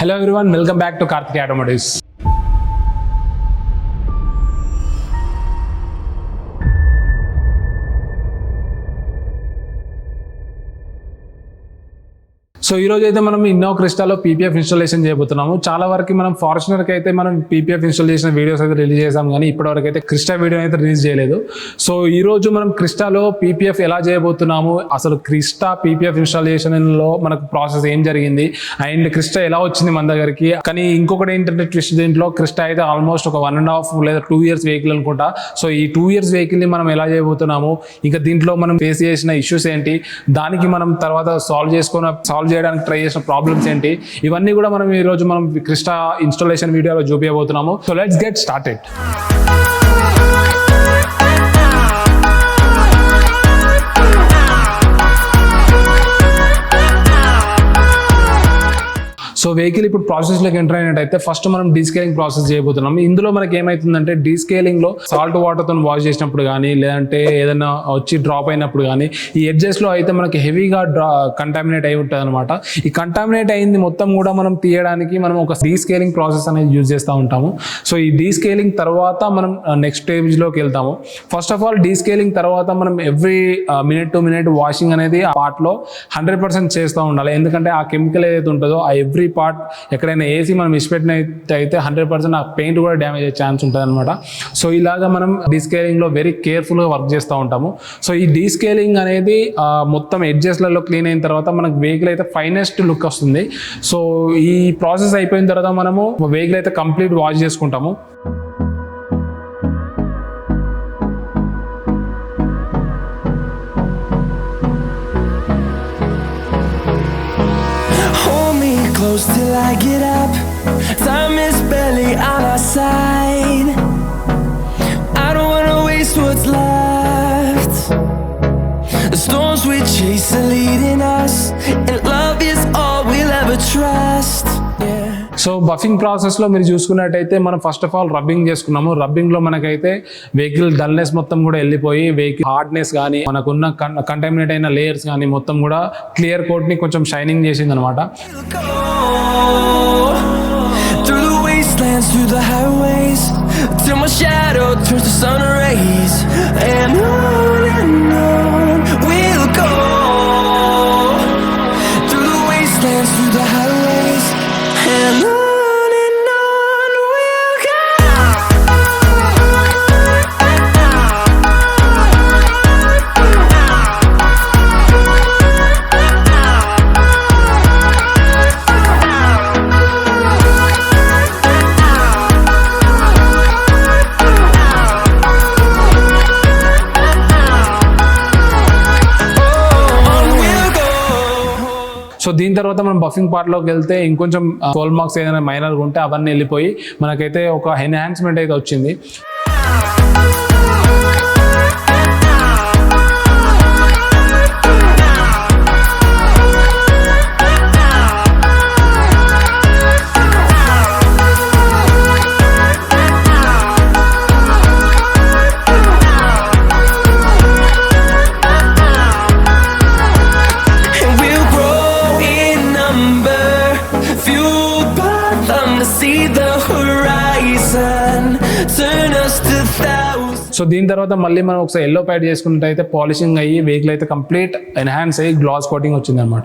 Hello everyone, welcome back to Karthikeya Automotives. So ఈ రోజు అయితే మనం Innova Crysta లో PPF ఇన్స్టాలేషన్ చేయబోతున్నాము. చాలా వరకు మనం ఫార్చునర్ కి అయితే మనం PPF ఇన్స్టాల్ చేసిన వీడియోస్ అయితే రిలీజ్ చేసాం, కానీ ఇప్పటివరకు అయితే Crysta వీడియో అయితే రిలీజ్ చేయలేదు. సో ఈ రోజు మనం Crysta లో PPF ఎలా చేయబోతున్నాము, అసలు Crysta PPF ఇన్స్టాలేషన్ లో మనకు ప్రాసెస్ ఏం జరిగింది అండ్ Crysta ఎలా వచ్చింది మన దగ్గరికి. కానీ ఇంకొకటి ఏంటంటే ట్విస్ట్, దీంట్లో Crysta అయితే ఆల్మోస్ట్ ఒక 1.5 లేదా 2 years వెహికల్ అనుకుంటా. సో ఈ 2 years వెహికల్ ని మనం ఎలా చేయబోతున్నాము, ఇంకా దీంట్లో మనం ఫేస్ చేసిన ఇష్యూస్ ఏంటి, దానికి మనం తర్వాత సాల్వ్ చేయడానికి ట్రై చేసిన ప్రాబ్లమ్స్ ఏంటి, ఇవన్నీ కూడా మనం ఈ రోజు మనం Crysta ఇన్స్టాలేషన్ వీడియోలో చూపించబోతున్నాము. So let's get started. So vehicle ఇప్పుడు ప్రాసెస్లోకి ఎంటర్ అయినట్టయితే ఫస్ట్ మనం డీస్కేలింగ్ ప్రాసెస్ చేయబోతున్నాం. ఇందులో మనకి ఏమైతుందంటే డీస్కేలింగ్ లో సాల్ట్ వాటర్తో వాష్ చేసినప్పుడు కానీ, లేదంటే ఏదైనా వచ్చి డ్రాప్ అయినప్పుడు కానీ, ఈ ఎడ్జెస్ లో అయితే మనకి హెవీగా కంటామినేట్ అయి ఉంటుంది అనమాట. ఈ కంటామినేట్ అయింది మొత్తం కూడా మనం తీయడానికి మనం ఒక డీస్కేలింగ్ ప్రాసెస్ అనేది యూజ్ చేస్తూ ఉంటాము. సో ఈ డీస్కేలింగ్ తర్వాత మనం నెక్స్ట్ స్టేజ్ లోకి వెళ్తాము. ఫస్ట్ ఆఫ్ ఆల్ డీస్కేలింగ్ తర్వాత మనం every minute to minute washing అనేది ఆ పార్ట్ లో 100% చేస్తూ ఉండాలి. ఎందుకంటే ఆ కెమికల్ ఏదైతే ఉంటుందో ఆ ఎవ్రీ పార్ట్ ఎక్కడైనా ఏసీ మనం ఇచ్చిపెట్టినైతే 100% ఆ పెయింట్ కూడా డ్యామేజ్ అయ్యే ఛాన్స్ ఉంటుంది అనమాట. సో ఇలాగా మనం డీస్కేలింగ్ లో వెరీ కేర్ఫుల్ గా వర్క్ చేస్తూ ఉంటాము. సో ఈ డీస్కేలింగ్ అనేది మొత్తం ఎడ్జెస్లలో క్లీన్ అయిన తర్వాత మనకు వెహికల్ అయితే ఫైనెస్ట్ లుక్ వస్తుంది. సో ఈ ప్రాసెస్ అయిపోయిన తర్వాత మనము వెహికల్ అయితే కంప్లీట్ వాష్ చేసుకుంటాము. Till I get up, time is barely on our side. I don't wanna waste what's left. The storms we chase are leading us, and love is all we'll ever trust. So buffing process లో మీరు చూసుకున్నట్టయితే మనం first of all rubbing చేసుకున్నాము. Rubbing లో మనకైతే vehicle dullness మొత్తం కూడా వెళ్ళిపోయి వెహికల్ హార్డ్నెస్ కానీ, మనకున్న కంటామినేట్ అయిన లేయర్స్ కానీ మొత్తం కూడా క్లియర్ కోట్ ని కొంచెం షైనింగ్ చేసింది అనమాట. Through the highways till my shadow turns to sun rays, and on we'll go. Through the wastelands, through the highways, and on we'll go. So దీని తర్వాత మనం బఫింగ్ పార్ట్ లోకి వెళ్తే ఇంకొంచెం కోల్ మార్క్స్ ఏదైనా మైనర్ ఉంటే అవన్నీ వెళ్ళిపోయి మనకైతే ఒక ఎన్హాన్స్మెంట్ అయితే వచ్చింది. సో దీని తర్వాత మళ్ళీ మనం ఒకసారి ఎల్లో ప్యాడ్ చేసుకున్నట్టయితే పాలిషింగ్ అయ్యి వెహికల్ అయితే కంప్లీట్ ఎన్హాన్స్ అయ్యి గ్లాస్ కోటింగ్ వచ్చింది అనమాట.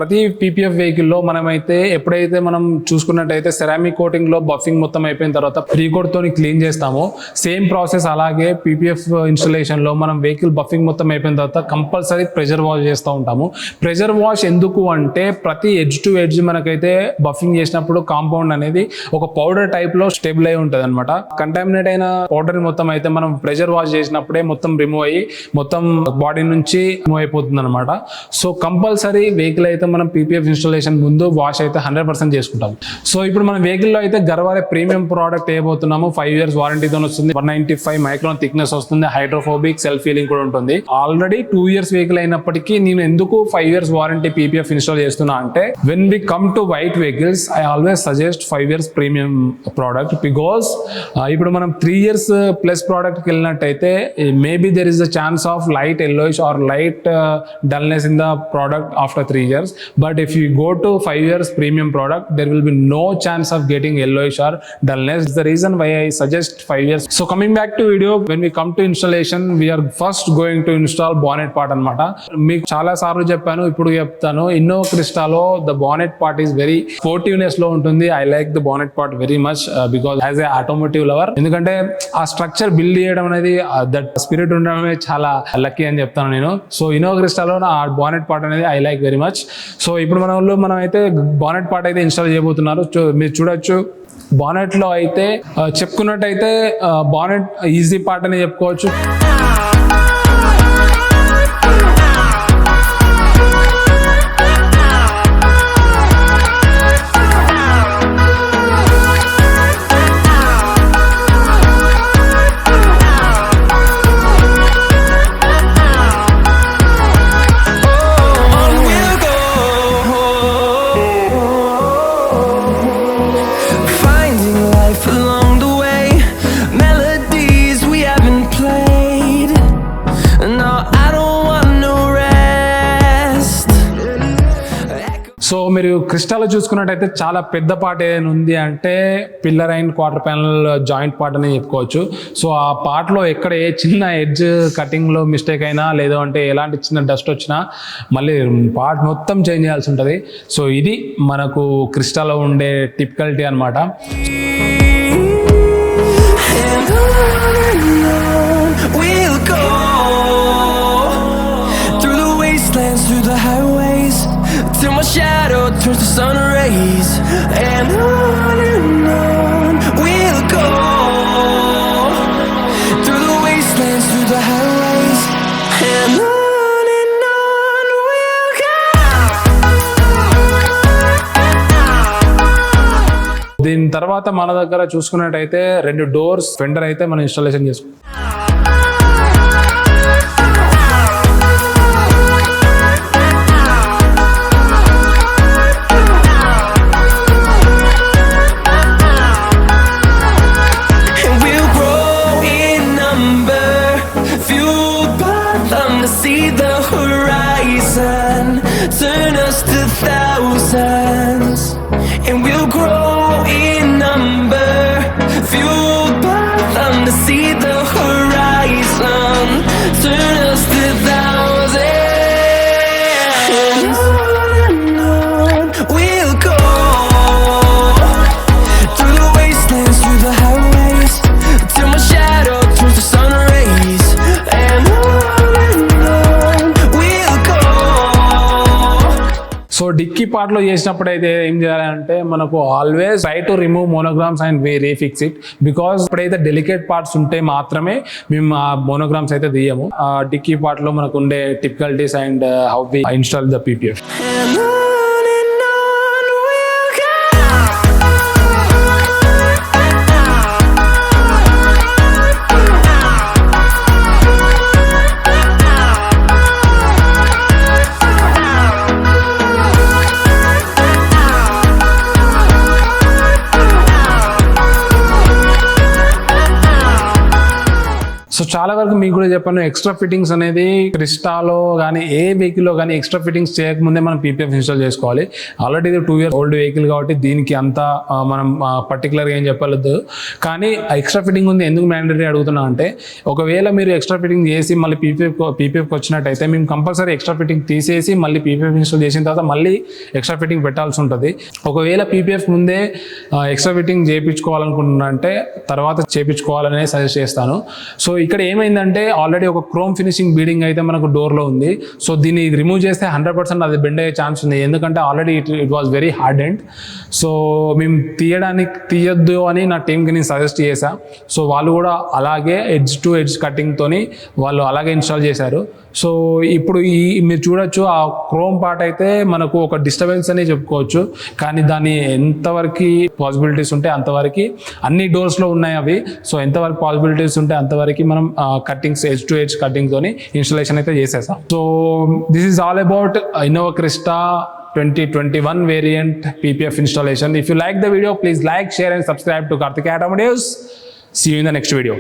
ప్రతి పీపీఎఫ్ వెహికల్ లో మనమైతే ఎప్పుడైతే మనం చూసుకున్నట్టయితే సెరామిక్ కోటింగ్ లో బఫింగ్ మొత్తం అయిపోయిన తర్వాత ప్రీకోట్ తోని క్లీన్ చేస్తామో సేమ్ ప్రాసెస్ అలాగే పీపీఎఫ్ ఇన్స్టాలేషన్ లో మనం వెహికల్ బఫింగ్ మొత్తం అయిపోయిన తర్వాత కంపల్సరీ ప్రెషర్ వాష్ చేస్తూ ఉంటాము. ప్రెషర్ వాష్ ఎందుకు అంటే ప్రతి ఎడ్జ్ టు ఎడ్జ్ మనకైతే బఫింగ్ చేసినప్పుడు కాంపౌండ్ అనేది ఒక పౌడర్ టైప్ లో స్టేబుల్ అయి ఉంటుంది అనమాట. కంటామినేట్ అయిన పౌడర్ మొత్తం అయితే మనం ప్రెషర్ వాష్ చేసినప్పుడే మొత్తం రిమూవ్ అయ్యి మొత్తం బాడీ నుంచి రిమూవ్ అయిపోతుంది అనమాట. సో కంపల్సరీ వెహికల్ అయితే మనం పీపీఎఫ్ ఇన్స్టాలేషన్ ముందు వాష్ అయితే 100% చేసుకుంటాం. సో ఇప్పుడు మన వెహికల్ లో అయితే గర్వారే ప్రీమియం ప్రోడక్ట్ వేయబోతున్నాము. 5 years వారంటీతో వస్తుంది. 195 మైక్రాన్ థిక్నెస్ వస్తుంది. హైడ్రోఫోబిక్ సెల్ఫ్ ఫీలింగ్ కూడా ఉంటుంది. ఆల్రెడీ 2 years వెహికల్ అయినప్పటికీ నేను ఎందుకు 5 years వారంటీ పీపీఎఫ్ ఇన్స్టాల్ చేస్తున్నా అంటే when we come to white vehicles I always suggest 5 years premium product because ఇప్పుడు మనం 3 years ప్లస్ ప్రోడక్ట్కి వెళ్ళినట్టయితే maybe there is a chance of light yellowish or light dullness in the product after 3 years, but if you go to 5 years premium product there will be no chance of getting yellowish or dullness. The reason why I suggest 5 years. So coming back to video, when we come to installation we are first going to install bonnet part anamata. Meeku chaala saarlu cheppanu ippudu cheptanu. Innova Crysta lo the bonnet part is very sportiveness lo untundi. I like the bonnet part very much because as a automotive lover endukante aa structure build cheyadam anedi that spirit undadame chaala lucky ani cheptanu nenu. So Innova Crysta lo ఆ bonnet part అనేది I like very much. So ఇప్పుడు మనం అయితే bonnet part అయితే install చేయబోతున్నారు. మీరు చూడొచ్చు bonnet లో అయితే చెప్పుకున్నట్టయితే బానెట్ ఈజీ పార్ట్ అని చెప్పుకోవచ్చు. సో మీరు క్రిస్టాలో చూసుకున్నట్టయితే చాలా పెద్ద పార్ట్ ఏదైనా ఉంది అంటే pillar and quarter panel joint part అని చెప్పుకోవచ్చు. సో ఆ పార్ట్లో ఎక్కడ ఏ చిన్న ఎడ్జ్ కటింగ్లో మిస్టేక్ అయినా లేదు అంటే ఎలాంటి చిన్న డస్ట్ వచ్చినా మళ్ళీ పార్ట్ మొత్తం చేంజ్ చేయాల్సి ఉంటుంది. సో ఇది మనకు క్రిస్టాలో ఉండే టిపికలిటీ అనమాట. Till my shadow turns to sun rays, and on we'll go through the wastelands, through the highways, and on we'll go. దీని తర్వాత మన దగ్గర చూసుకున్నట్టయితే 2 doors ఫెండర్ అయితే మనం ఇన్స్టాలేషన్ చేసుకుంటాం. See the horizon, turn us to thousands, and we'll grow in number, fueled by them to see the horizon, turn us to thousands, and on we'll go through the wastelands, through the highways, till my shadow turns to sun rays, and so dicky part లో చేసినప్పుడు అయితే ఏం చేయాలంటే మనకు always try to remove monograms and refix it because ఇప్పుడైతే delicate parts ఉంటే మాత్రమే మేము ఆ మోనోగ్రామ్స్ అయితే తీయము. ఆ డిక్కీ పార్ట్ లో మనకు ఉండే typicalities and how we install the PPF. So so చాలా వరకు మీకు కూడా చెప్పాను, ఎక్స్ట్రా ఫిట్టింగ్స్ అనేది క్రిస్టాలో కానీ ఏ వెహికల్లో కానీ ఎక్స్ట్రా ఫిట్టింగ్స్ చేయకముందే మనం పీపీఎఫ్ ఇన్స్టాల్ చేసుకోవాలి. ఆల్రెడీ ఇది 2 years ఓల్డ్ వెహికల్ కాబట్టి దీనికి అంత మనం పర్టికులర్గా ఏం చెప్పలేదు. కానీ ఎక్స్ట్రా ఫిట్టింగ్ ఉంది ఎందుకు మ్యాండేటరీ అడుగుతున్నా అంటే, ఒకవేళ మీరు ఎక్స్ట్రా ఫిట్టింగ్ చేసి మళ్ళీ పీపీఎఫ్కి వచ్చినట్టయితే మేము కంపల్సరీ ఎక్స్ట్రా ఫిట్టింగ్ తీసేసి మళ్ళీ పీపీఎఫ్ ఇన్స్టాల్ చేసిన తర్వాత మళ్ళీ ఎక్స్ట్రా ఫిట్టింగ్ పెట్టాల్సి ఉంటుంది. ఒకవేళ పీపీఎఫ్ ముందే ఎక్స్ట్రా ఫిట్టింగ్ చేయించుకోవాలనుకుంటున్నా అంటే తర్వాత చేయించుకోవాలనే సజెస్ట్ చేస్తాను. సో ఇక్కడ ఏమైందంటే ఆల్రెడీ ఒక క్రోమ్ ఫినిషింగ్ బీడింగ్ అయితే మనకు డోర్లో ఉంది. సో దీన్ని రిమూవ్ చేస్తే 100% అది బెండ్ అయ్యే ఛాన్స్ ఉంది, ఎందుకంటే already it was very hard end. So మేము తీయొద్దు అని నా టీంకి నేను సజెస్ట్ చేశాను. సో వాళ్ళు కూడా అలాగే ఎడ్జ్ టు ఎడ్జ్ కటింగ్తోని వాళ్ళు అలాగే ఇన్స్టాల్ చేశారు. సో ఇప్పుడు మీరు చూడొచ్చు ఆ క్రోమ్ పార్ట్ అయితే మనకు ఒక డిస్టర్బెన్స్ అని చెప్పుకోవచ్చు, కానీ దాన్ని ఎంతవరకు పాసిబిలిటీస్ ఉంటే అంతవరకు అన్ని డోర్స్లో ఉన్నాయి అవి. సో ఎంతవరకు పాసిబిలిటీస్ ఉంటే అంతవరకు మనం కట్టింగ్స్ ఎడ్జ్ టు ఎడ్జ్ కటింగ్తోని ఇన్స్టాలేషన్ అయితే చేసేసాం. So this is all about Innova Crysta 2021 variant PPF installation. If you like the video, please like, share and subscribe to Karthikeya Automotives. See you in the next video.